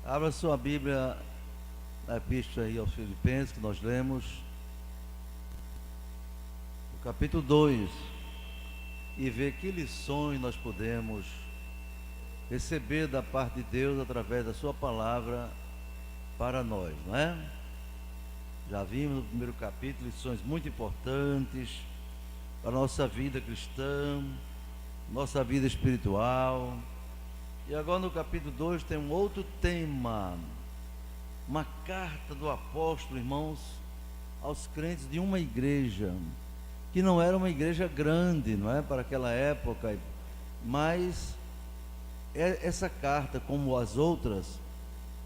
Abra sua Bíblia na Epístola aí aos Filipenses, que nós lemos, o capítulo 2, e ver que lições nós podemos receber da parte de Deus através da sua palavra para nós, não é? Já vimos no primeiro capítulo lições muito importantes para a nossa vida cristã, nossa vida espiritual. E agora no capítulo 2 tem um outro tema, uma carta do apóstolo, irmãos, aos crentes de uma igreja, que não era uma igreja grande, não é, para aquela época, mas essa carta, como as outras,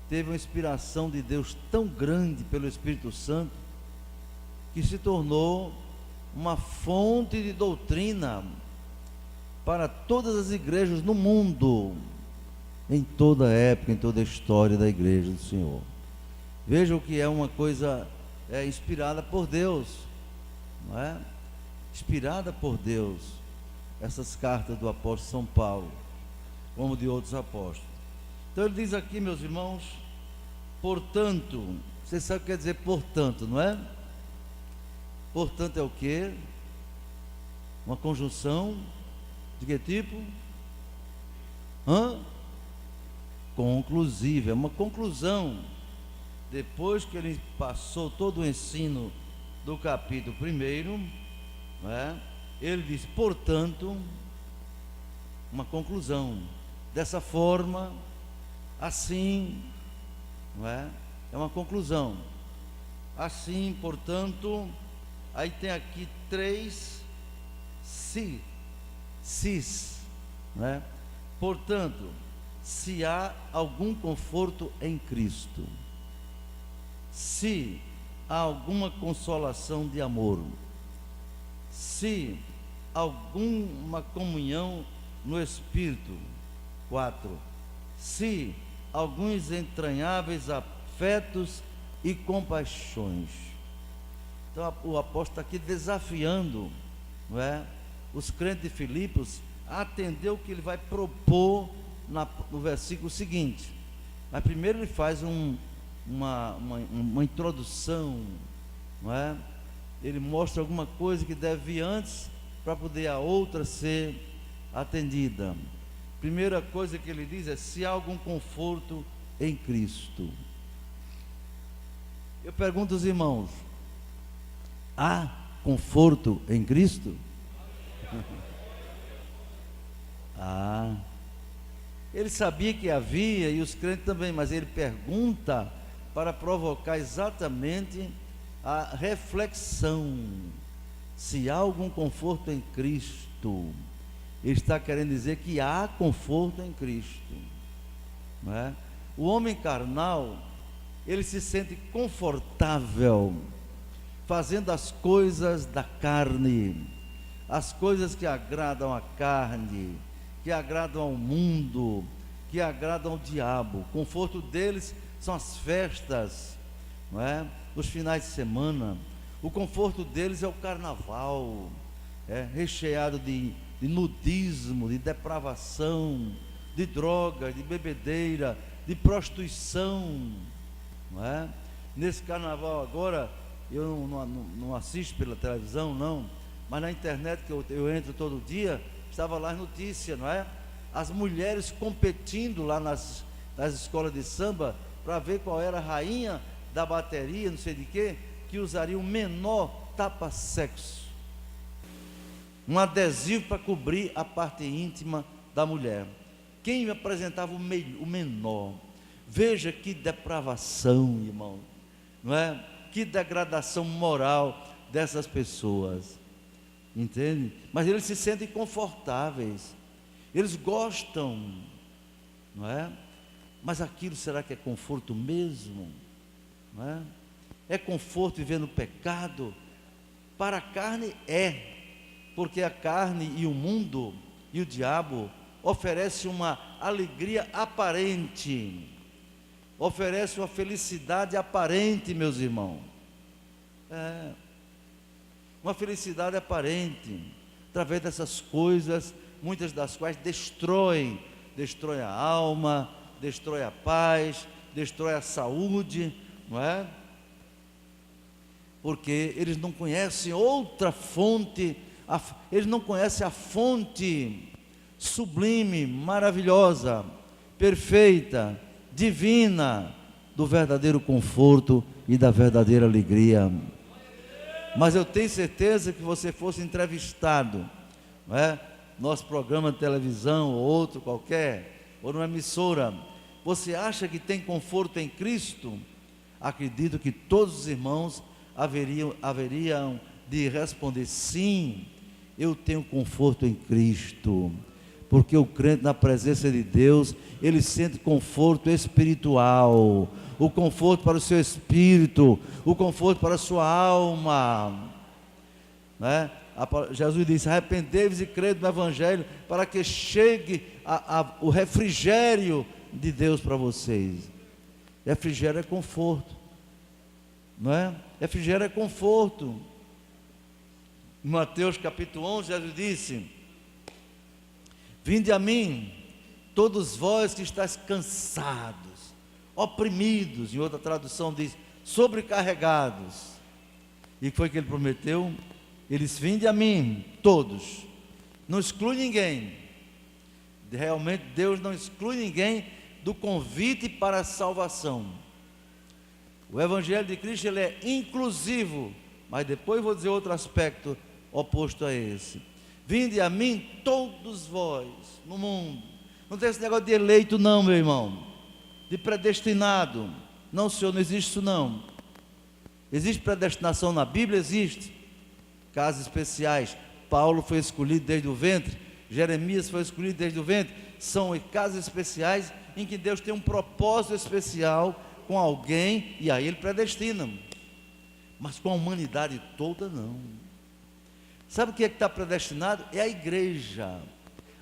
teve uma inspiração de Deus tão grande pelo Espírito Santo, que se tornou uma fonte de doutrina para todas as igrejas no mundo, em toda a época, em toda a história da igreja do Senhor. Vejam que é uma coisa inspirada por Deus, não é? Inspirada por Deus, essas cartas do apóstolo São Paulo, como de outros apóstolos. Então ele diz aqui, meus irmãos, portanto, você sabe o que quer dizer portanto, não é? Portanto é o quê? Uma conjunção de que tipo? Conclusiva, é uma conclusão. Depois que ele passou todo o ensino do capítulo 1, não é? Ele diz, portanto, uma conclusão. Dessa forma, assim, não é? É uma conclusão. Assim, portanto, aí tem aqui 3 sis, não é? Portanto, se há algum conforto em Cristo, se há alguma consolação de amor, se alguma comunhão no Espírito, 4, se alguns entranháveis afetos e compaixões. Então o apóstolo está aqui desafiando, não é, os crentes de Filipos a atender o que ele vai propor no versículo seguinte. Mas primeiro ele faz uma introdução, não é? Ele mostra alguma coisa que deve vir antes para poder a outra ser atendida. Primeira coisa que ele diz é: se há algum conforto em Cristo. Eu pergunto aos irmãos: há conforto em Cristo? Ele sabia que havia, e os crentes também, mas ele pergunta para provocar exatamente a reflexão. Se há algum conforto em Cristo, ele está querendo dizer que há conforto em Cristo, não é? O homem carnal, ele se sente confortável fazendo as coisas da carne, as coisas que agradam a carne, que agradam ao mundo, que agradam ao diabo. O conforto deles são as festas, não é? Os finais de semana. O conforto deles é o carnaval, recheado de nudismo, de depravação, de drogas, de bebedeira, de prostituição, não é? Nesse carnaval agora, eu não assisto pela televisão, não, mas na internet que eu entro todo dia, estava lá as notícias, não é? As mulheres competindo lá nas escolas de samba para ver qual era a rainha da bateria, não sei de quê, que usaria o menor tapa-sexo, um adesivo para cobrir a parte íntima da mulher. Quem me apresentava o menor? Veja que depravação, irmão, não é? Que degradação moral dessas pessoas, entende? Mas eles se sentem confortáveis, eles gostam, não é? Mas aquilo, será que é conforto mesmo? Não é? É conforto viver no pecado? Para a carne é, porque a carne e o mundo e o diabo oferece uma alegria aparente, oferece uma felicidade aparente, meus irmãos. Uma felicidade aparente, através dessas coisas, muitas das quais destrói a alma, destrói a paz, destrói a saúde, não é? Porque eles não conhecem outra fonte, eles não conhecem a fonte sublime, maravilhosa, perfeita, divina, do verdadeiro conforto e da verdadeira alegria. Mas eu tenho certeza que você fosse entrevistado, não é? Nosso programa de televisão ou outro qualquer, ou numa emissora, você acha que tem conforto em Cristo? Acredito que todos os irmãos haveriam de responder: sim, eu tenho conforto em Cristo. Porque o crente na presença de Deus, ele sente conforto espiritual, o conforto para o seu espírito, o conforto para a sua alma, né? Jesus disse: arrependei-vos e crede no Evangelho, para que chegue o refrigério de Deus para vocês. Refrigério é conforto, não é? Refrigério é conforto. Em Mateus capítulo 11, Jesus disse: vinde a mim, todos vós que estáis cansados, oprimidos, em outra tradução diz, sobrecarregados. E o que foi que ele prometeu? Ele disse: vinde a mim, todos, não exclui ninguém. Realmente Deus não exclui ninguém do convite para a salvação. O Evangelho de Cristo, ele é inclusivo, mas depois vou dizer outro aspecto oposto a esse. Vinde a mim todos vós no mundo. Não tem esse negócio de eleito não, meu irmão, de predestinado. Não, Senhor, não existe isso não. Existe predestinação na Bíblia? Existe. Casos especiais. Paulo foi escolhido desde o ventre, Jeremias foi escolhido desde o ventre. São casos especiais em que Deus tem um propósito especial com alguém, e aí ele predestina. Mas com a humanidade toda não. Sabe o que é que está predestinado? É a igreja.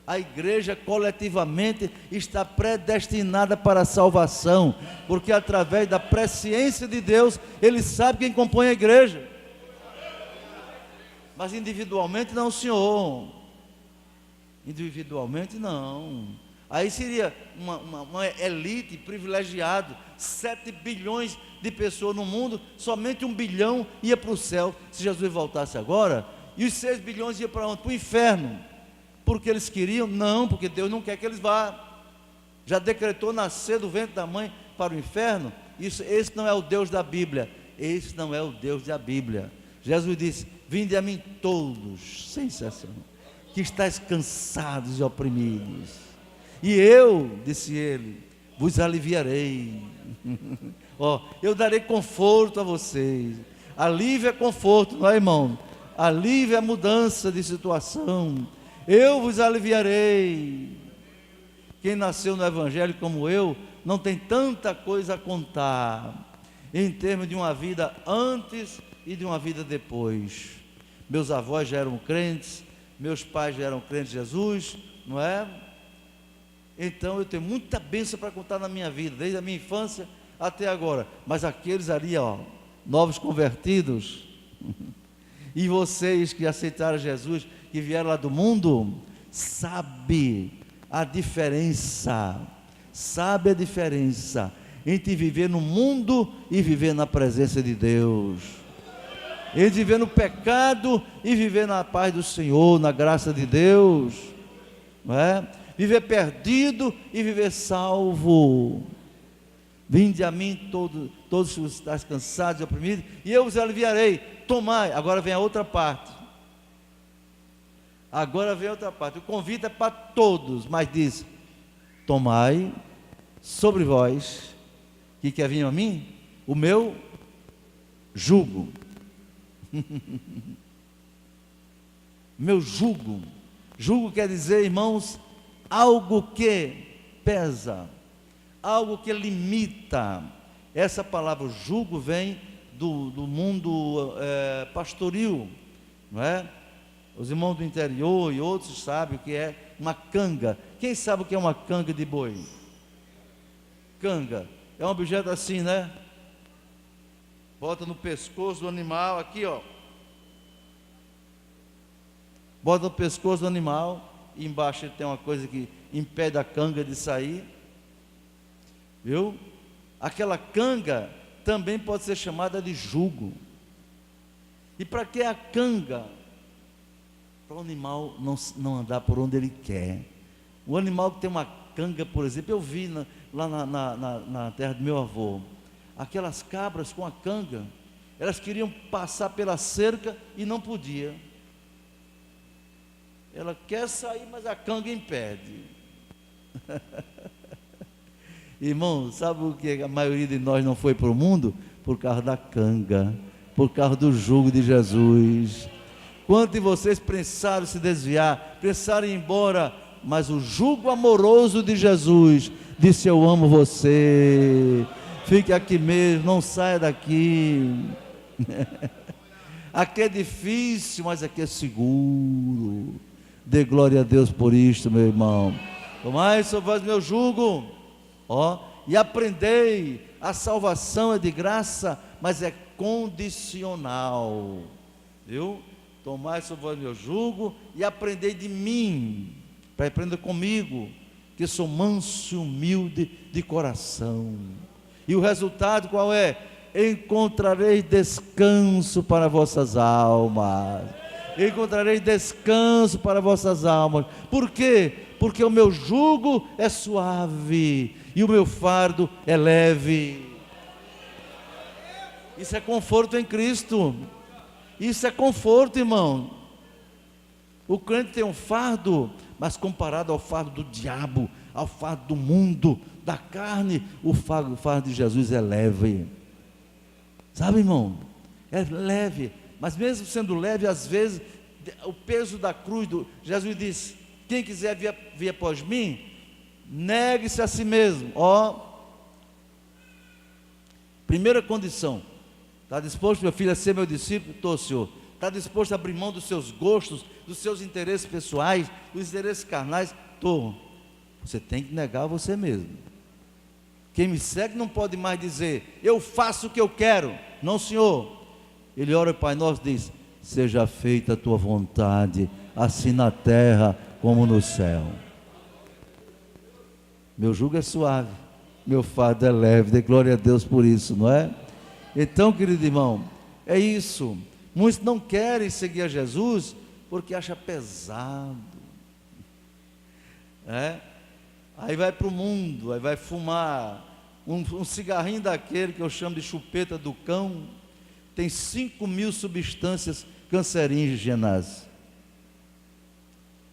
A igreja coletivamente está predestinada para a salvação, porque através da presciência de Deus, Ele sabe quem compõe a igreja. Mas individualmente não, Senhor. Individualmente não. Aí seria uma elite privilegiada, 7 bilhões de pessoas no mundo, somente 1 bilhão ia para o céu, se Jesus voltasse agora. E os 6 bilhões iam para onde? Para o inferno. Porque eles queriam? Não, porque Deus não quer que eles vá. Já decretou nascer do ventre da mãe para o inferno. Esse não é o Deus da Bíblia. Esse não é o Deus da Bíblia. Jesus disse: vinde a mim todos, sem exceção, que estáis cansados e oprimidos, e eu, disse ele, vos aliviarei. Eu darei conforto a vocês. Alívio é conforto, não é, irmão? Alívio é mudança de situação. Eu vos aliviarei. Quem nasceu no Evangelho como eu, não tem tanta coisa a contar, em termos de uma vida antes e de uma vida depois. Meus avós já eram crentes, meus pais já eram crentes de Jesus, não é? Então eu tenho muita bênção para contar na minha vida, desde a minha infância até agora. Mas aqueles ali, novos convertidos, e vocês que aceitaram Jesus, que vieram lá do mundo, sabe a diferença entre viver no mundo e viver na presença de Deus, entre viver no pecado e viver na paz do Senhor, na graça de Deus, não é? Viver perdido e viver salvo. Vinde a mim todos os que estáis cansados e oprimidos, e eu vos aliviarei. Tomai. Agora vem a outra parte. O convite é para todos, mas diz: tomai sobre vós, que quer vir a mim, o meu jugo. Meu jugo. Jugo quer dizer, irmãos, algo que pesa, algo que limita. Essa palavra jugo vem do mundo pastoril, não é? Os irmãos do interior e outros sabem o que é uma canga. Quem sabe o que é uma canga de boi? Canga é um objeto assim, né? Bota no pescoço do animal, aqui, bota no pescoço do animal, e embaixo ele tem uma coisa que impede a canga de sair, viu? Aquela canga também pode ser chamada de jugo. E para que a canga? Para o animal não andar por onde ele quer. O animal que tem uma canga, por exemplo, eu vi lá na terra do meu avô, aquelas cabras com a canga, elas queriam passar pela cerca e não podia. Ela quer sair, mas a canga impede. Irmão, sabe o que a maioria de nós não foi para o mundo? Por causa da canga, por causa do jugo de Jesus. Quantos de vocês pensaram se desviar, pensaram em ir embora, mas o jugo amoroso de Jesus disse: eu amo você, fique aqui mesmo, não saia daqui. Aqui é difícil, mas aqui é seguro. Dê glória a Deus por isto, meu irmão. Tomai sobre vós meu jugo, e aprendei. A salvação é de graça, mas é condicional, viu? Tomai sobre vós meu jugo e aprendei de mim, para aprender comigo, que sou manso e humilde de coração. E o resultado qual é? Encontrareis descanso para vossas almas. Encontrareis descanso para vossas almas. Por quê? Porque o meu jugo é suave e o meu fardo é leve. Isso é conforto em Cristo. Isso é conforto, irmão. O crente tem um fardo, mas comparado ao fardo do diabo, ao fardo do mundo, da carne, o fardo de Jesus é leve. Sabe, irmão? É leve, mas mesmo sendo leve, às vezes, o peso da cruz, Jesus disse: quem quiser vir após mim, negue-se a si mesmo. Primeira condição: está disposto, meu filho, a ser meu discípulo? Estou, Senhor. Está disposto a abrir mão dos seus gostos, dos seus interesses pessoais, dos interesses carnais? Estou. Você tem que negar a você mesmo. Quem me segue não pode mais dizer: eu faço o que eu quero. Não, Senhor. Ele ora ao Pai Nosso e diz: seja feita a tua vontade, assim na terra como no céu. Meu jugo é suave, meu fardo é leve. Dê glória a Deus por isso, não é? Então, querido irmão, é isso. Muitos não querem seguir a Jesus porque acham pesado. Aí vai para o mundo, aí vai fumar um cigarrinho daquele que eu chamo de chupeta do cão. Tem 5.000 substâncias cancerígenas.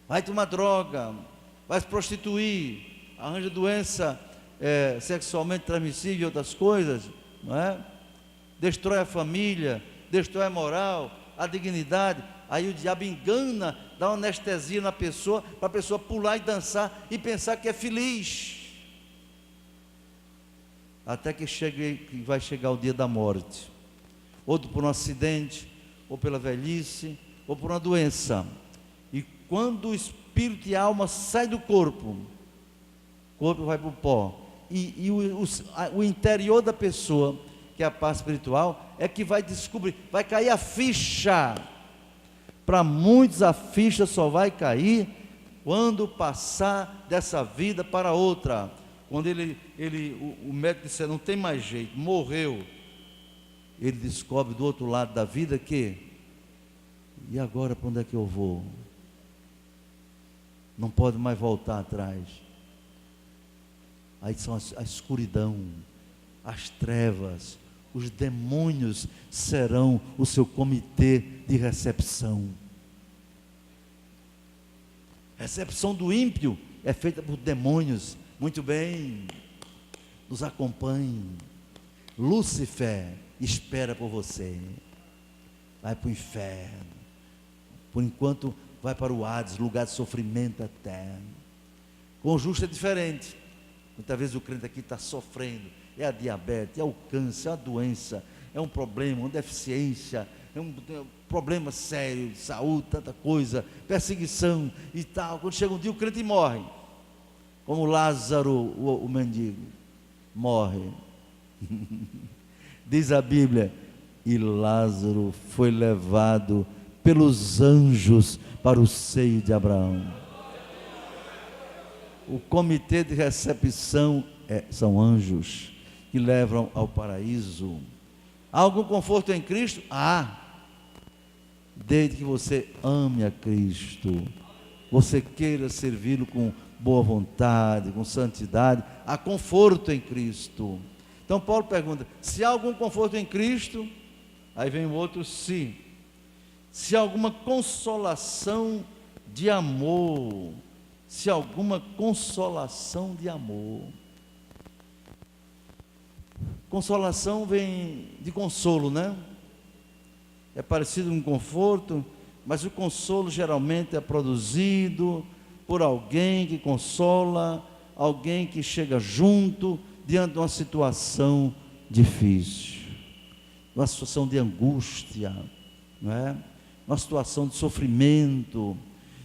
Vai tomar droga, vai se prostituir, arranja doença sexualmente transmissível e outras coisas, não é? Destrói a família, destrói a moral, a dignidade. Aí o diabo engana, dá uma anestesia na pessoa, para a pessoa pular e dançar e pensar que é feliz, até que vai chegar o dia da morte, ou por um acidente, ou pela velhice, ou por uma doença. E quando o espírito e a alma saem do corpo, o corpo vai para o pó, e o interior da pessoa, que é a parte espiritual, é que vai descobrir, vai cair a ficha. Para muitos a ficha só vai cair quando passar dessa vida para outra. Quando o médico disser: não tem mais jeito, morreu. Ele descobre do outro lado da vida que: e agora para onde é que eu vou? Não pode mais voltar atrás. Aí são a escuridão, as trevas, os demônios serão o seu comitê de recepção. Recepção do ímpio é feita por demônios. Muito bem, nos acompanhe. Lúcifer espera por você. Vai para o inferno. Por enquanto vai para o Hades, lugar de sofrimento eterno. Com o justo é diferente. Muitas vezes o crente aqui está sofrendo. É a diabetes, é o câncer, é a doença, é um problema, uma deficiência, é um problema sério de saúde, tanta coisa, perseguição e tal. Quando chega um dia o crente morre, como Lázaro, o mendigo, morre. Diz a Bíblia: e Lázaro foi levado pelos anjos para o seio de Abraão. O comitê de recepção são anjos que levam ao paraíso. Há algum conforto em Cristo? Há. Desde que você ame a Cristo, você queira servi-lo com boa vontade, com santidade, há conforto em Cristo. Então Paulo pergunta, se há algum conforto em Cristo, aí vem o outro se há alguma consolação de amor, se há alguma consolação de amor. Consolação vem de consolo, né? É parecido com conforto, mas o consolo geralmente é produzido por alguém que consola, alguém que chega junto diante de uma situação difícil, uma situação de angústia, não é? Uma situação de sofrimento.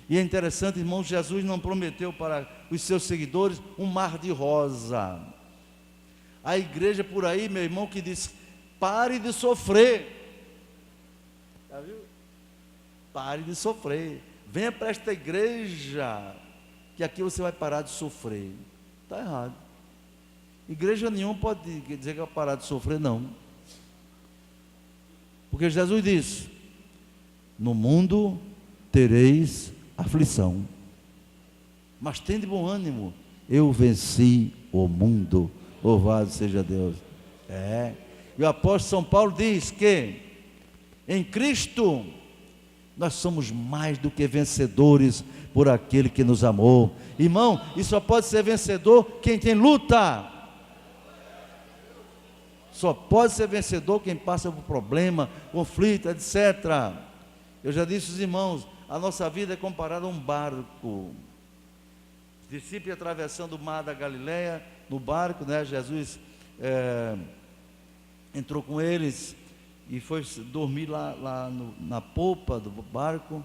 E é interessante, irmãos, Jesus não prometeu para os seus seguidores um mar de rosa. A igreja por aí, meu irmão, que diz, pare de sofrer. Já viu? Pare de sofrer. Venha para esta igreja, que aqui você vai parar de sofrer. Está errado. Igreja nenhuma pode dizer que vai parar de sofrer, não. Porque Jesus disse, no mundo tereis aflição, mas tende bom ânimo, eu venci o mundo. Louvado seja Deus. E o apóstolo São Paulo diz que em Cristo nós somos mais do que vencedores por aquele que nos amou. Irmão, e só pode ser vencedor quem tem luta. Só pode ser vencedor quem passa por problema, conflito, etc. Eu já disse aos irmãos, a nossa vida é comparada a um barco. Os discípulos atravessando o mar da Galileia, no barco, né? Jesus entrou com eles e foi dormir lá na popa do barco,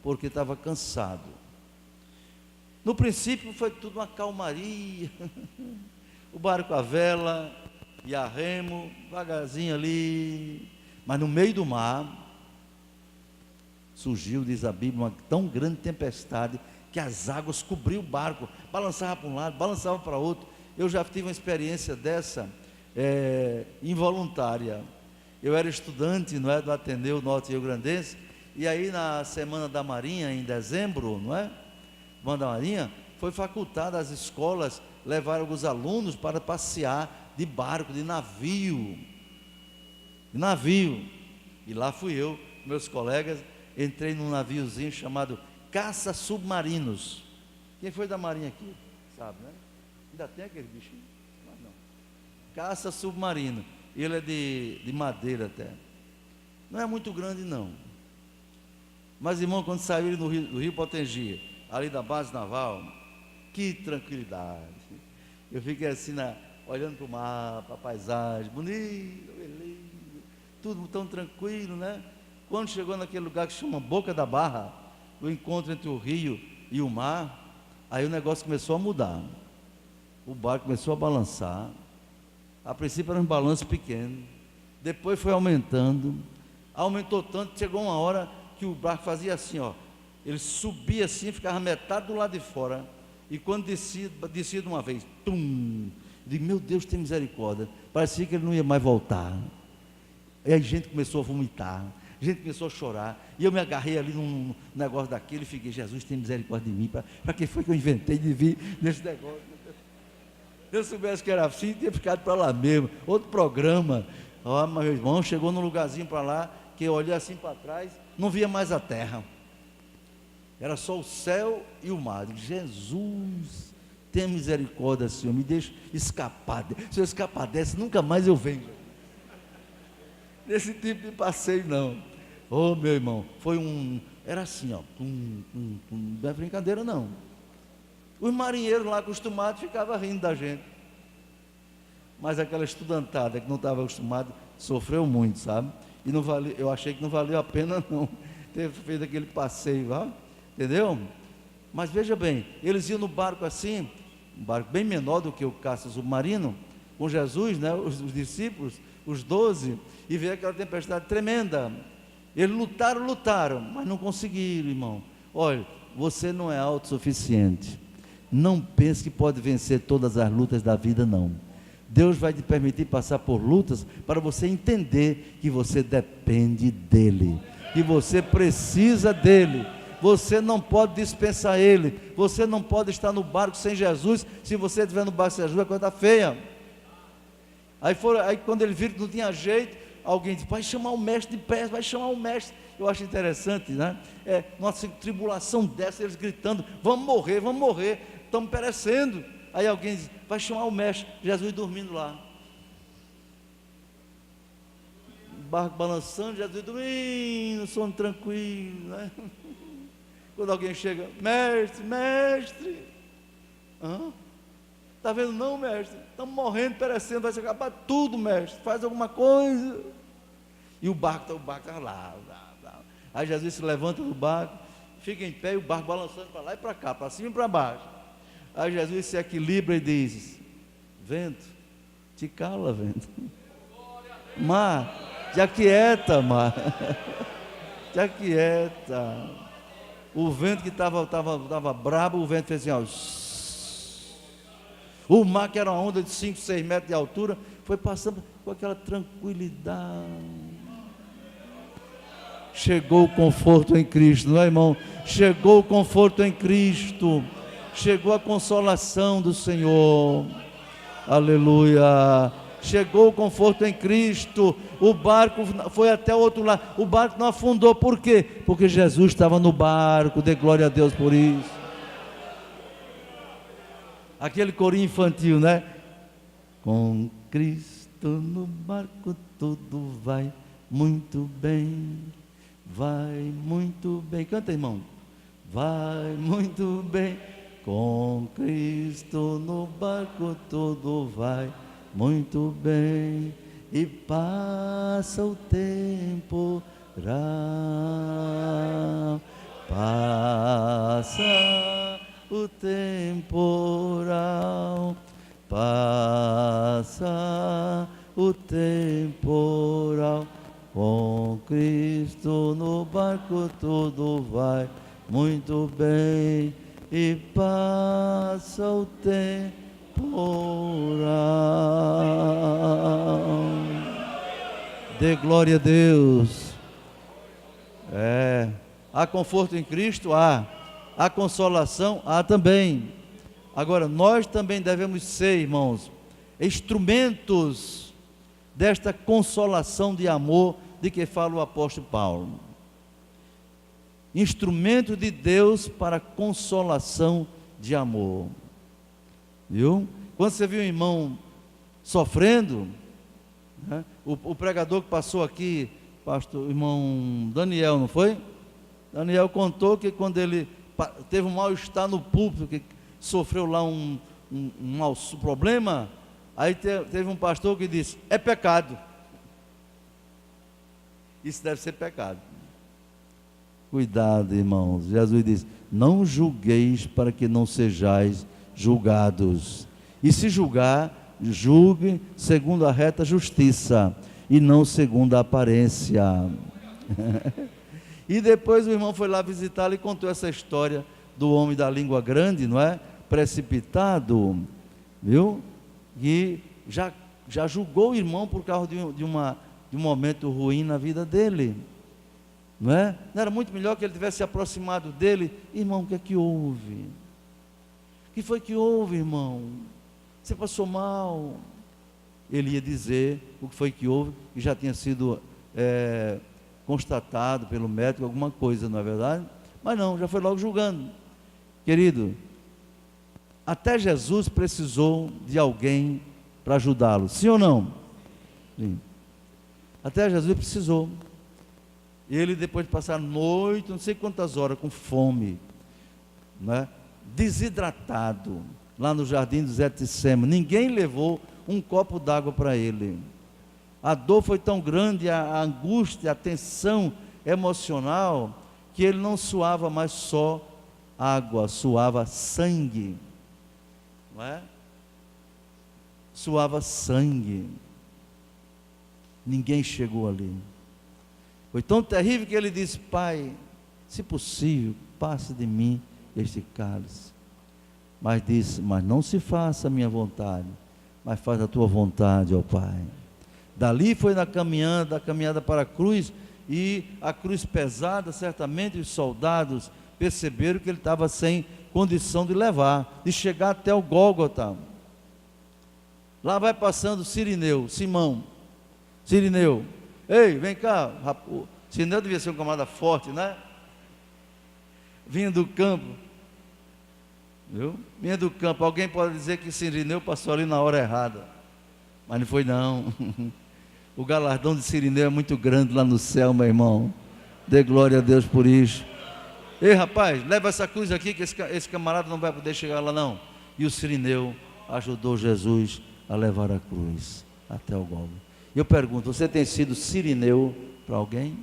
porque estava cansado. No princípio foi tudo uma calmaria, o barco à vela e a remo, devagarzinho ali, mas no meio do mar, surgiu, diz a Bíblia, uma tão grande tempestade, que as águas cobriam o barco, balançava para um lado, balançava para outro. Eu já tive uma experiência dessa, involuntária. Eu era estudante, não é, do Ateneu Norte Rio Grandense, e aí na Semana da Marinha, em dezembro, não é? Semana da Marinha, foi facultado às escolas levar alguns alunos para passear de barco, de navio. E lá fui eu, meus colegas, entrei num naviozinho chamado Caça Submarinos. Quem foi da Marinha aqui? Sabe, né? Ainda tem aquele bichinho? Mas não. Caça Submarino. Ele é de madeira até. Não é muito grande, não. Mas, irmão, quando saiu do Rio Potengi, ali da base naval, que tranquilidade. Eu fiquei assim, olhando para o mar, para a paisagem, bonito, lindo, tudo tão tranquilo, né? Quando chegou naquele lugar que chama Boca da Barra, o encontro entre o rio e o mar, aí o negócio começou a mudar. O barco começou a balançar. A princípio era um balanço pequeno, depois foi aumentando, aumentou tanto, chegou uma hora que o barco fazia assim, ó, ele subia assim, ficava metade do lado de fora, e quando descia de uma vez, tum, eu digo, meu Deus, tem misericórdia, parecia que ele não ia mais voltar. E aí a gente começou a vomitar, a gente começou a chorar, e eu me agarrei ali num negócio daquele, e fiquei, Jesus, tem misericórdia de mim, para que foi que eu inventei de vir nesse negócio? Se eu soubesse que era assim, tinha ficado para lá mesmo, outro programa. Ó, meu irmão, chegou num lugarzinho para lá, que eu olhei assim para trás, não via mais a terra, era só o céu e o mar. Jesus, tenha misericórdia, Senhor, me deixa escapar. Se eu escapar dessa, nunca mais eu venho nesse tipo de passeio, não. Ô, meu irmão, era assim, ó, não é brincadeira, não. Os marinheiros lá acostumados ficavam rindo da gente, mas aquela estudantada que não estava acostumada sofreu muito, sabe? E não valeu, eu achei que não valeu a pena não ter feito aquele passeio lá, entendeu? Mas veja bem, eles iam no barco assim, um barco bem menor do que o caça submarino, com Jesus, né, os discípulos, os 12, e veio aquela tempestade tremenda. Eles lutaram, mas não conseguiram, irmão. Olha, você não é autossuficiente. Não pense que pode vencer todas as lutas da vida, não. Deus vai te permitir passar por lutas para você entender que você depende dEle, que você precisa dEle. Você não pode dispensar Ele. Você não pode estar no barco sem Jesus. Se você estiver no barco sem Jesus, a coisa está feia. Aí quando ele viu que não tinha jeito, alguém disse: vai chamar o mestre de pés, vai chamar o mestre. Eu acho interessante, né? Nossa tribulação dessa, eles gritando: vamos morrer, estamos perecendo. Aí alguém diz: vai chamar o mestre. Jesus dormindo lá, o barco balançando, Jesus dormindo, sono tranquilo, né? Quando alguém chega: mestre, está vendo não, mestre? Estamos morrendo, perecendo, vai se acabar tudo, mestre, faz alguma coisa. E o barco está lá. Aí Jesus se levanta do barco, fica em pé, e o barco balançando para lá e para cá, para cima e para baixo. Aí Jesus se equilibra e diz: vento, te cala, vento. Mar, te aquieta, mar. Te aquieta. O vento que estava brabo, o vento fez assim, ó. O mar, que era uma onda de 5, 6 metros de altura, foi passando com aquela tranquilidade. Chegou o conforto em Cristo, não é, irmão? Chegou o conforto em Cristo. Chegou a consolação do Senhor. Aleluia. Chegou o conforto em Cristo. O barco foi até o outro lado. O barco não afundou. Por quê? Porque Jesus estava no barco. Dê glória a Deus por isso. Aquele corinho infantil, né? Com Cristo no barco tudo vai muito bem. Vai muito bem. Canta, irmão. Vai muito bem. Com Cristo no barco tudo vai muito bem. E passa o temporal. Passa o temporal. Passa o temporal. Com Cristo no barco tudo vai muito bem. E passa o temporal. Dê glória a Deus. Há conforto em Cristo? Há consolação? Há também. Agora, nós também devemos ser, irmãos, instrumentos desta consolação de amor de que fala o apóstolo Paulo. Instrumento de Deus para consolação de amor. Viu? Quando você viu um irmão sofrendo, né? O pregador que passou aqui, pastor, irmão Daniel, não foi? Daniel contou que quando ele teve um mal-estar no púlpito, que sofreu lá um problema, aí teve um pastor que disse: é pecado. Isso deve ser pecado. Cuidado, irmãos. Jesus diz: não julgueis para que não sejais julgados. E se julgar, julgue segundo a reta justiça e não segundo a aparência. E depois o irmão foi lá visitá-lo e contou essa história do homem da língua grande, não é? Precipitado, viu? E já julgou o irmão por causa de um momento ruim na vida dele. Não é? Não era muito melhor que ele tivesse se aproximado dele? Irmão, o que é que houve? O que foi que houve, irmão? Você passou mal? Ele ia dizer o que foi que houve, que já tinha sido constatado pelo médico, alguma coisa, não é verdade? Mas não, já foi logo julgando. Querido, até Jesus precisou de alguém para ajudá-lo, sim ou não? Sim. Até Jesus precisou. Ele, depois de passar a noite, não sei quantas horas, com fome, né? Desidratado, lá no jardim do Getsemane, ninguém levou um copo d'água para ele. A dor foi tão grande, a angústia, a tensão emocional, que ele não suava mais só água, suava sangue, não é? Suava sangue. Ninguém chegou ali. Foi tão terrível que ele disse: Pai, se possível, passe de mim este cálice. Mas disse: mas não se faça a minha vontade, mas faz a tua vontade, ó Pai. Dali foi na caminhada, da caminhada para a cruz, e a cruz pesada, certamente os soldados perceberam que ele estava sem condição de levar, de chegar até o Gólgota. Lá vai passando Cirineu, Simão, Cirineu, ei, vem cá, Cirineu devia ser um camarada forte, né? Vinha do campo, viu? Vinha do campo, alguém pode dizer que Cirineu passou ali na hora errada, mas não foi não. O galardão de Cirineu é muito grande lá no céu, meu irmão. Dê glória a Deus por isso. Ei, rapaz, leva essa cruz aqui, que esse camarada não vai poder chegar lá não. E o Cirineu ajudou Jesus a levar a cruz até o Gólgota. Eu pergunto, você tem sido Cirineu para alguém?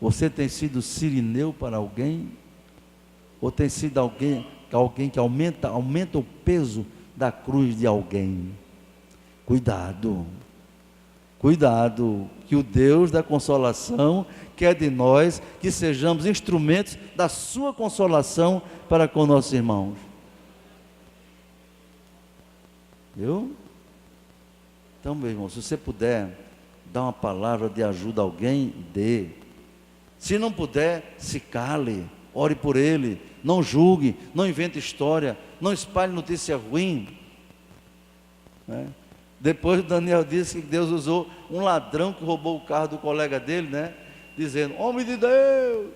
Você tem sido Cirineu para alguém? Ou tem sido alguém que aumenta o peso da cruz de alguém? Cuidado, cuidado, que o Deus da consolação quer de nós que sejamos instrumentos da sua consolação para com nossos irmãos. Viu? Então, meu irmão, se você puder dar uma palavra de ajuda a alguém, dê. Se não puder, se cale, ore por ele, não julgue, não invente história, não espalhe notícia ruim, né? Depois Daniel disse que Deus usou um ladrão que roubou o carro do colega dele, né? Dizendo, homem de Deus.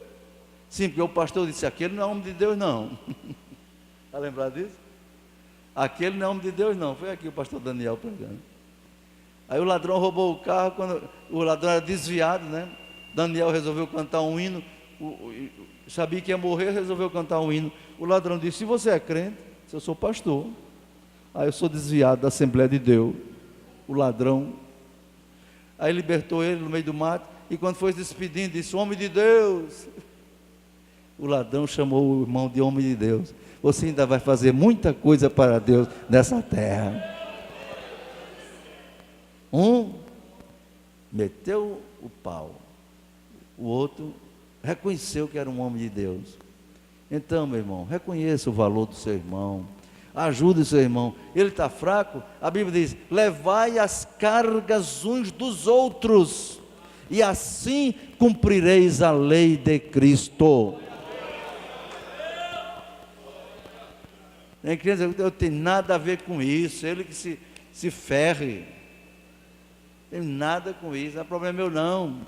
Sim, porque o pastor disse, aquele não é homem de Deus não. Está lembrado disso? Aquele não é homem de Deus não. Foi aqui o pastor Daniel pregando. Aí o ladrão roubou o carro, quando o ladrão era desviado, né? Daniel resolveu cantar um hino, sabia que ia morrer, resolveu cantar um hino. O ladrão disse, se você é crente, se eu sou pastor, aí eu sou desviado da Assembleia de Deus. O ladrão, aí libertou ele no meio do mato, e quando foi se despedindo, disse, homem de Deus. O ladrão chamou o irmão de homem de Deus. Você ainda vai fazer muita coisa para Deus nessa terra. Um meteu o pau, o outro reconheceu que era um homem de Deus. Então, meu irmão, reconheça o valor do seu irmão, ajude o seu irmão. Ele está fraco, a Bíblia diz, levai as cargas uns dos outros, e assim cumprireis a lei de Cristo. Tem criança, eu tenho nada a ver com isso, ele que se ferre, tem nada com isso, não é problema meu não,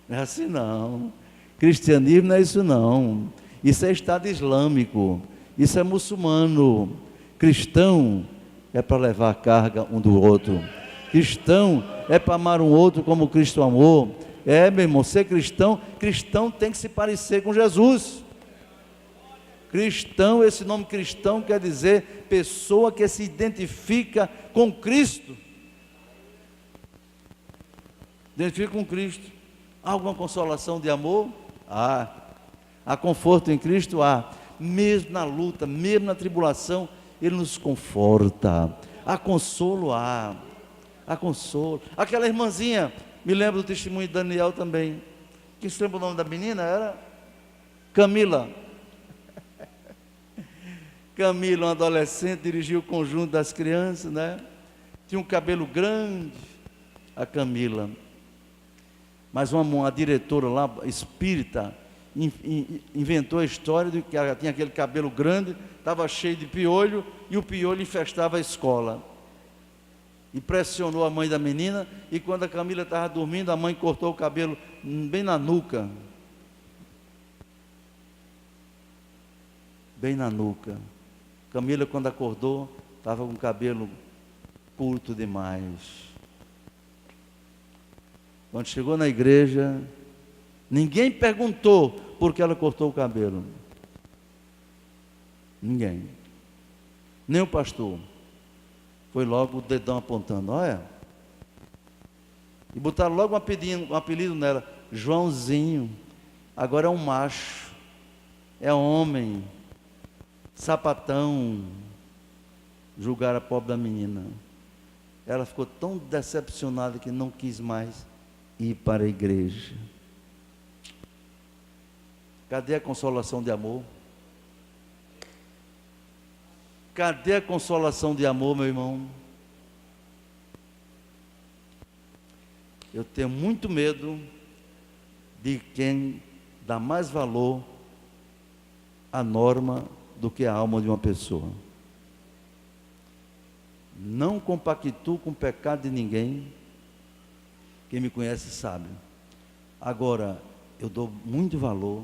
não é assim não. Cristianismo não é isso não, isso é Estado Islâmico, isso é muçulmano. Cristão é para levar a carga um do outro, cristão é para amar um outro como Cristo amou. Meu irmão, ser cristão tem que se parecer com Jesus. Cristão, esse nome cristão quer dizer pessoa que se identifica com Cristo. Identifica com Cristo. Há alguma consolação de amor? Há conforto em Cristo? Há. Mesmo na luta, mesmo na tribulação, Ele nos conforta. Há consolo? Há consolo. Aquela irmãzinha, me lembro do testemunho de Daniel também. Quem se lembra o nome da menina? Era Camila. Camila, uma adolescente, dirigia o conjunto das crianças, né? Tinha um cabelo grande, a Camila. Mas uma diretora lá, espírita, inventou a história de que ela tinha aquele cabelo grande, estava cheio de piolho, e o piolho infestava a escola. E pressionou a mãe da menina, e quando a Camila estava dormindo, a mãe cortou o cabelo bem na nuca. Bem na nuca. Camila, quando acordou, estava com o cabelo curto demais. Quando chegou na igreja, ninguém perguntou por que ela cortou o cabelo. Ninguém. Nem o pastor. Foi logo o dedão apontando, olha. E botaram logo um apelido nela, Joãozinho. Agora é um macho, é homem, sapatão. Julgaram a pobre da menina. Ela ficou tão decepcionada que não quis mais ir para a igreja. Cadê a consolação de amor? Cadê a consolação de amor, meu irmão? Eu tenho muito medo de quem dá mais valor à norma do que à alma de uma pessoa. Não compactuo com o pecado de ninguém. Quem me conhece sabe. Agora, eu dou muito valor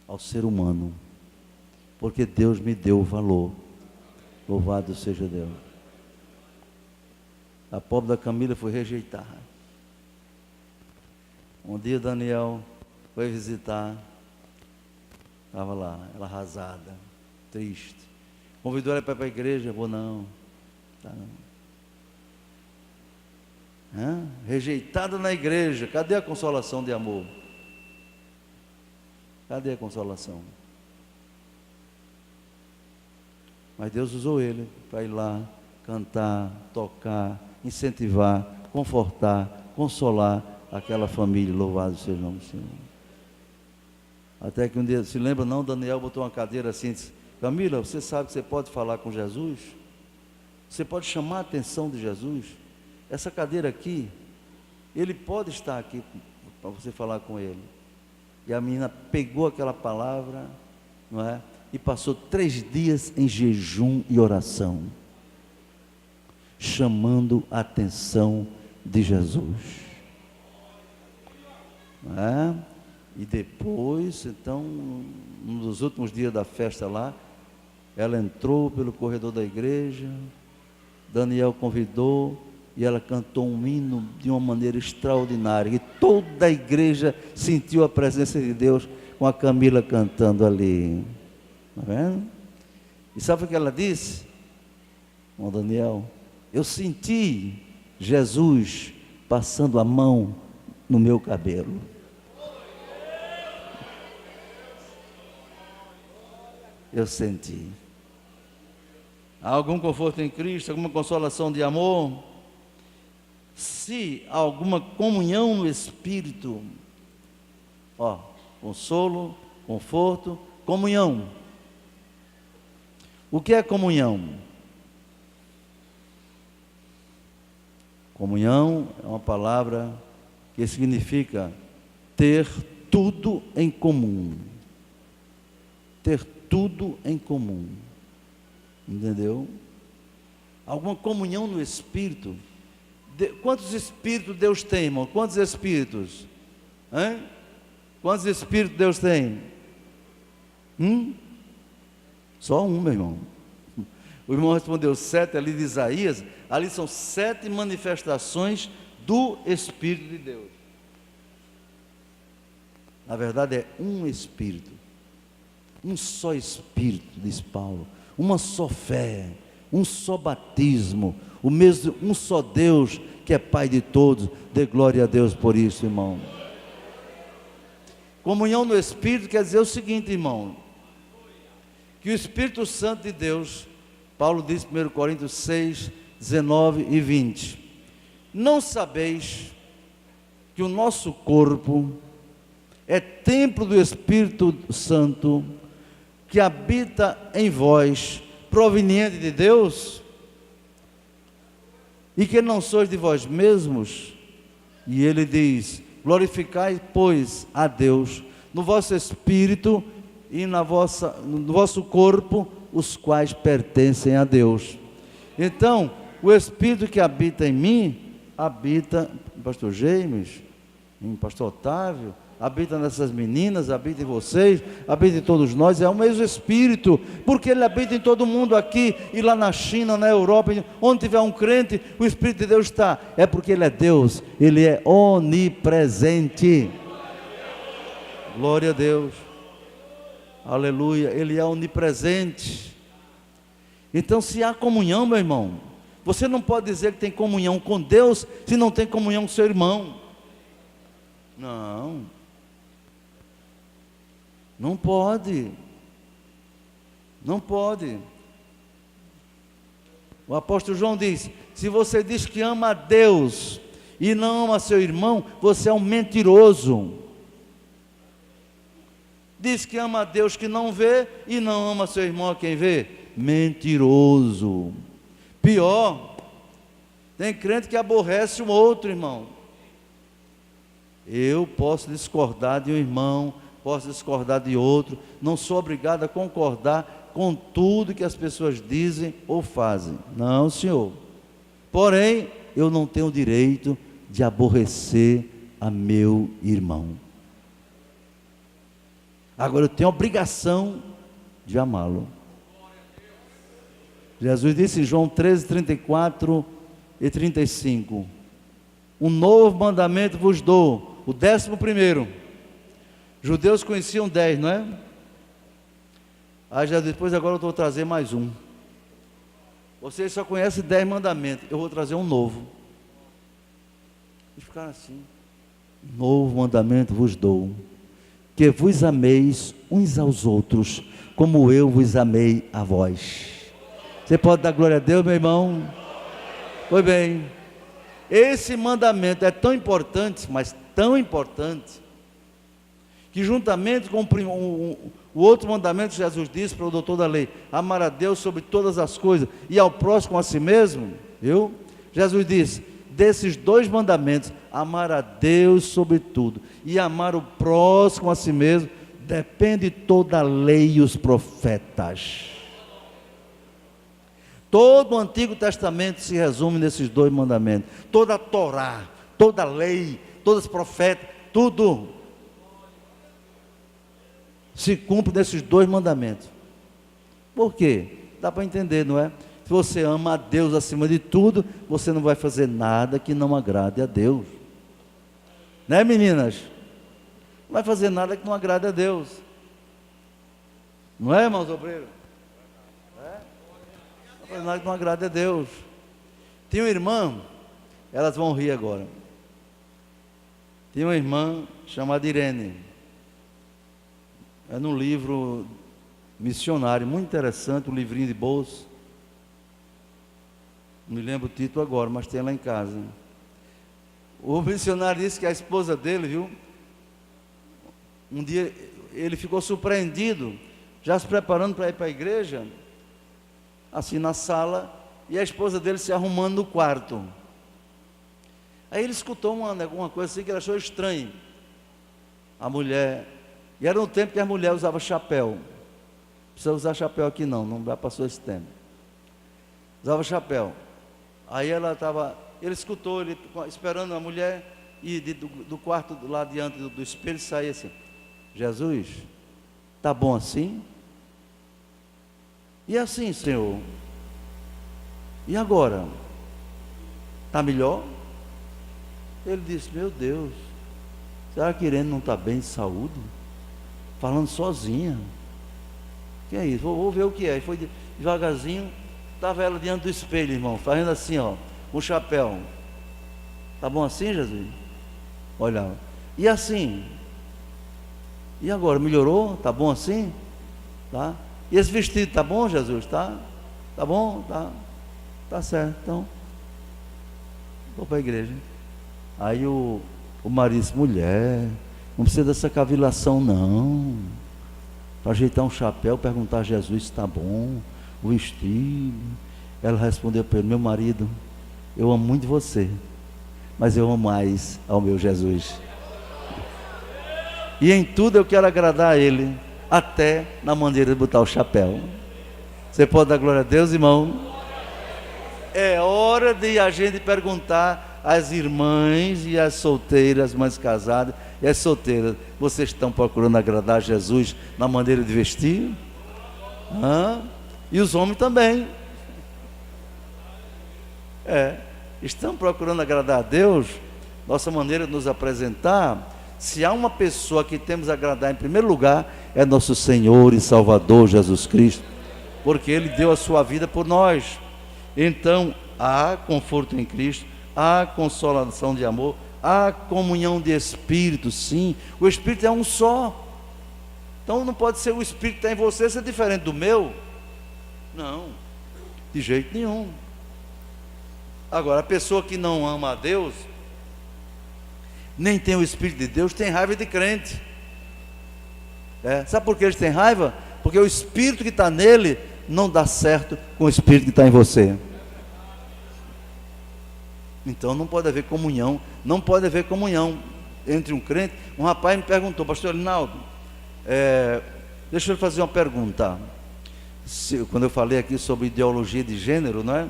ao ser humano, porque Deus me deu o valor. Louvado seja Deus. A pobre da Camila foi rejeitada. Um dia Daniel foi visitar, estava lá, ela arrasada, triste. Convidou ela para ir para a igreja, vou não. Tá não. Rejeitada na igreja, cadê a consolação de amor? Cadê a consolação? Mas Deus usou ele para ir lá, cantar, tocar, incentivar, confortar, consolar aquela família. Louvado seja o nome do Senhor. Até que um dia, se lembra não, Daniel botou uma cadeira assim e disse: Camila, você sabe que você pode falar com Jesus? Você pode chamar a atenção de Jesus? Essa cadeira aqui, ele pode estar aqui para você falar com ele. E a menina pegou aquela palavra, não é? E passou 3 dias em jejum e oração, chamando a atenção de Jesus. Não é? E depois, então, um dos últimos dias da festa lá, ela entrou pelo corredor da igreja, Daniel convidou, e ela cantou um hino de uma maneira extraordinária, e toda a igreja sentiu a presença de Deus com a Camila cantando ali. Está vendo? E sabe o que ela disse? Bom, Daniel, eu senti Jesus passando a mão no meu cabelo. Eu senti. Há algum conforto em Cristo, alguma consolação de amor? Se há alguma comunhão no Espírito, consolo, conforto, comunhão. O que é comunhão? Comunhão é uma palavra que significa ter tudo em comum. Ter tudo em comum. Entendeu? Alguma comunhão no Espírito. Quantos Espíritos Deus tem, irmão? Quantos Espíritos? Hein? Quantos Espíritos Deus tem? Só um, meu irmão. O irmão respondeu 7 ali de Isaías. Ali são 7 manifestações do Espírito de Deus. Na verdade é um Espírito. Um só Espírito, diz Paulo. Uma só fé. Um só batismo. Um só Deus que é Pai de todos. Dê glória a Deus por isso, irmão. Comunhão no Espírito quer dizer o seguinte, irmão, que o Espírito Santo de Deus, Paulo diz em 1 Coríntios 6, 19 e 20, não sabeis que o nosso corpo é templo do Espírito Santo, que habita em vós, proveniente de Deus, e que não sois de vós mesmos? E ele diz: glorificai, pois, a Deus no vosso espírito e no vosso corpo, os quais pertencem a Deus. Então, o Espírito que habita em mim, habita em pastor James, em pastor Otávio, habita nessas meninas, habita em vocês, habita em todos nós. É o mesmo Espírito, porque ele habita em todo mundo aqui e lá na China, na Europa, onde tiver um crente, o Espírito de Deus está. É porque ele é Deus, ele é onipresente. Glória a Deus, aleluia, ele é onipresente. Então, se há comunhão, meu irmão, você não pode dizer que tem comunhão com Deus se não tem comunhão com seu irmão. Não pode. Não pode. O apóstolo João diz: se você diz que ama a Deus e não ama seu irmão, você é um mentiroso. Diz que ama a Deus que não vê e não ama seu irmão a quem vê. mentiroso. Pior, tem crente que aborrece um outro irmão. Eu posso discordar de um irmão, posso discordar de outro, não sou obrigado a concordar com tudo que as pessoas dizem ou fazem. Não, senhor. Porém, eu não tenho o direito de aborrecer a meu irmão. Agora eu tenho a obrigação de amá-lo. Jesus disse em João 13, 34 e 35: um novo mandamento vos dou, o 11º. Judeus conheciam 10, não é? Aí já depois agora eu vou trazer mais um. Vocês só conhecem 10 mandamentos, eu vou trazer um novo. E ficaram assim: novo mandamento vos dou, que vos ameis uns aos outros, como eu vos amei a vós. Você pode dar glória a Deus, meu irmão? Pois bem, esse mandamento é tão importante, mas tão importante, que juntamente com o outro mandamento que Jesus disse para o doutor da lei, amar a Deus sobre todas as coisas e ao próximo a si mesmo, viu? Jesus disse, desses 2 mandamentos, amar a Deus sobre tudo e amar o próximo a si mesmo, depende toda a lei e os profetas. Todo o Antigo Testamento se resume nesses 2 mandamentos. Toda a Torá, toda a lei, todos os profetas, tudo se cumpre nesses 2 mandamentos. Por quê? Dá para entender, não é? Se você ama a Deus acima de tudo, você não vai fazer nada que não agrade a Deus. Né, meninas? Não vai fazer nada que não agrade a Deus. Não é, irmãos obreiros? Não vai fazer nada que não agrade a Deus. Tinha uma irmã, elas vão rir agora. Tinha uma irmã chamada Irene. É num livro missionário, muito interessante, um livrinho de bolso. Não me lembro o título agora, mas tem lá em casa. O missionário disse que a esposa dele, viu? Um dia ele ficou surpreendido, já se preparando para ir para a igreja, assim na sala, e a esposa dele se arrumando no quarto. Aí ele escutou alguma coisa assim que ele achou estranho. A mulher, e era no tempo que a mulher usava chapéu. Não precisa usar chapéu aqui não já passou esse tempo. Usava chapéu. Aí ele escutou, ele esperando a mulher, e do quarto lá diante do espelho saía assim: Jesus, está bom assim? E assim, Senhor? E agora? Está melhor? Ele disse: meu Deus, será que Irene não está bem de saúde? Falando sozinha. Que é isso? Vou ver o que é. E foi devagarzinho, estava ela diante do espelho, irmão, fazendo assim, ó, com o chapéu. Está bom assim, Jesus? Olha, e assim? E agora, melhorou? Está bom assim? Tá? E esse vestido está bom, Jesus? Tá bom? Tá certo. Então, vou para a igreja. Aí o marido disse: mulher, não precisa dessa cavilação não. Para ajeitar um chapéu, perguntar a Jesus se está bom, o vestido. Ela respondeu para ele: meu marido, eu amo muito você, mas eu amo mais ao meu Jesus. E em tudo eu quero agradar a Ele, até na maneira de botar o chapéu. Você pode dar glória a Deus, irmão? É hora de a gente perguntar às irmãs e às solteiras, mães casadas e às solteiras: vocês estão procurando agradar a Jesus na maneira de vestir? E os homens também. Estão procurando agradar a Deus? Nossa maneira de nos apresentar, se há uma pessoa que temos a agradar em primeiro lugar, é nosso Senhor e Salvador Jesus Cristo, porque Ele deu a sua vida por nós. Então há conforto em Cristo, há consolação de amor, há comunhão de Espírito. Sim, o Espírito é um só. Então não pode ser o Espírito que está em você ser diferente do meu. Não, de jeito nenhum. Agora, a pessoa que não ama a Deus, nem tem o Espírito de Deus, tem raiva de crente. Sabe por que eles têm raiva? Porque o Espírito que está nele não dá certo com o Espírito que está em você. Então não pode haver comunhão, não pode haver comunhão entre um crente. Um rapaz me perguntou: pastor Linaldo, deixa eu fazer uma pergunta. Quando eu falei aqui sobre ideologia de gênero, não é?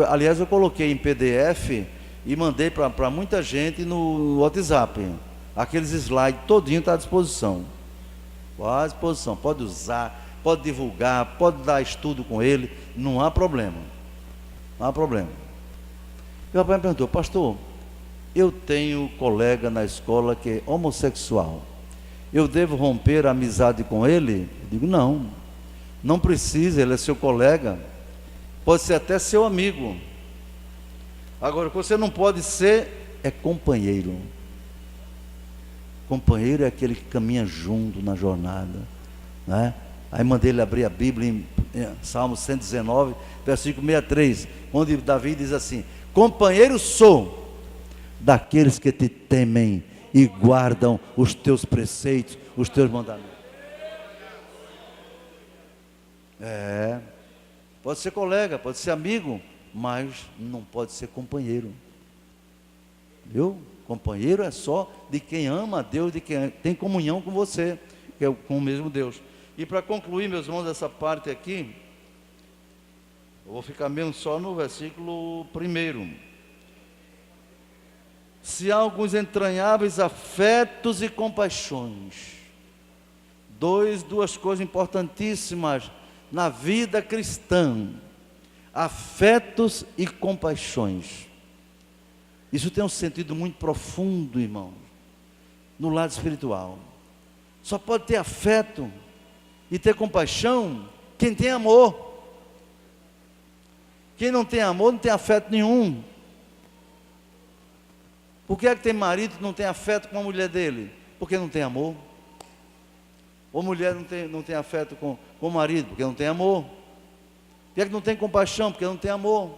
Aliás, eu coloquei em PDF e mandei para muita gente no WhatsApp. Aqueles slides todinho está à disposição. À disposição, pode usar, pode divulgar, pode dar estudo com ele, não há problema. Não há problema. E o rapaz me perguntou: pastor, eu tenho colega na escola que é homossexual, eu devo romper a amizade com ele? Eu digo: não, não precisa, ele é seu colega, pode ser até seu amigo. Agora, o que você não pode ser é companheiro. Companheiro é aquele que caminha junto na jornada, né? Aí mandei ele abrir a Bíblia em Salmo 119, versículo 63, onde Davi diz assim: companheiro sou daqueles que te temem e guardam os teus preceitos, os teus mandamentos. Pode ser colega, pode ser amigo, mas não pode ser companheiro. Viu? Companheiro é só de quem ama a Deus, de quem tem comunhão com você, que é com o mesmo Deus. E para concluir, meus irmãos, essa parte aqui, eu vou ficar mesmo só no versículo 1. Se há alguns entranháveis afetos e compaixões, duas coisas importantíssimas na vida cristã: afetos e compaixões. Isso tem um sentido muito profundo, irmão, no lado espiritual. Só pode ter afeto e ter compaixão quem tem amor. Quem não tem amor não tem afeto nenhum. Por que é que tem marido que não tem afeto com a mulher dele? Porque não tem amor. Ou mulher não tem afeto com o marido? Porque não tem amor. Por que é que não tem compaixão? Porque não tem amor.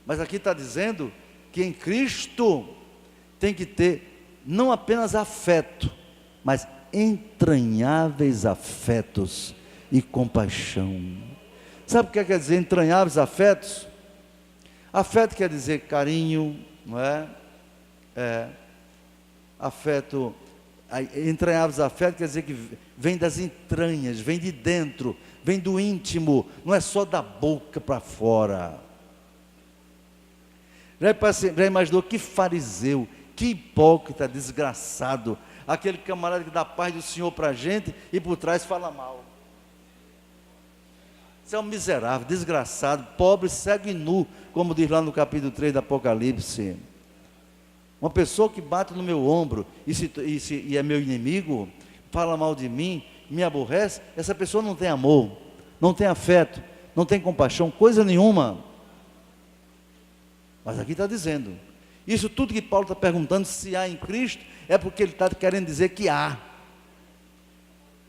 Mas aqui está dizendo que em Cristo tem que ter não apenas afeto, mas entranháveis afetos e compaixão. Sabe o que quer dizer entranháveis afetos? Afeto quer dizer carinho, não é? Afeto, entranháveis afetos quer dizer que vem das entranhas, vem de dentro, vem do íntimo, não é só da boca para fora. Já imaginou que fariseu, que hipócrita, desgraçado, aquele camarada que dá a paz do Senhor para a gente e por trás fala mal. Você é um miserável, desgraçado, pobre, cego e nu, como diz lá no capítulo 3 do Apocalipse. Uma pessoa que bate no meu ombro e é meu inimigo, fala mal de mim, me aborrece, essa pessoa não tem amor, não tem afeto, não tem compaixão, coisa nenhuma. Mas aqui está dizendo, isso tudo que Paulo está perguntando se há em Cristo, é porque ele está querendo dizer que há.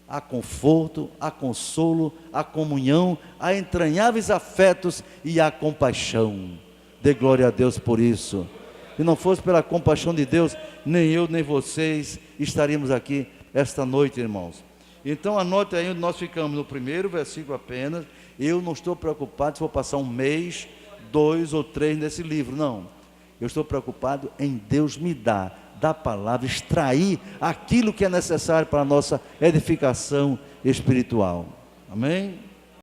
Há conforto, há consolo, há comunhão, há entranháveis afetos e há compaixão. Dê glória a Deus por isso. Se não fosse pela compaixão de Deus, nem eu nem vocês estaríamos aqui esta noite, irmãos. Então anote aí onde nós ficamos, no primeiro versículo apenas. Eu não estou preocupado se vou passar 1 mês, 2 ou 3 nesse livro, não. Eu estou preocupado em Deus me dar da palavra, extrair aquilo que é necessário para a nossa edificação espiritual. Amém?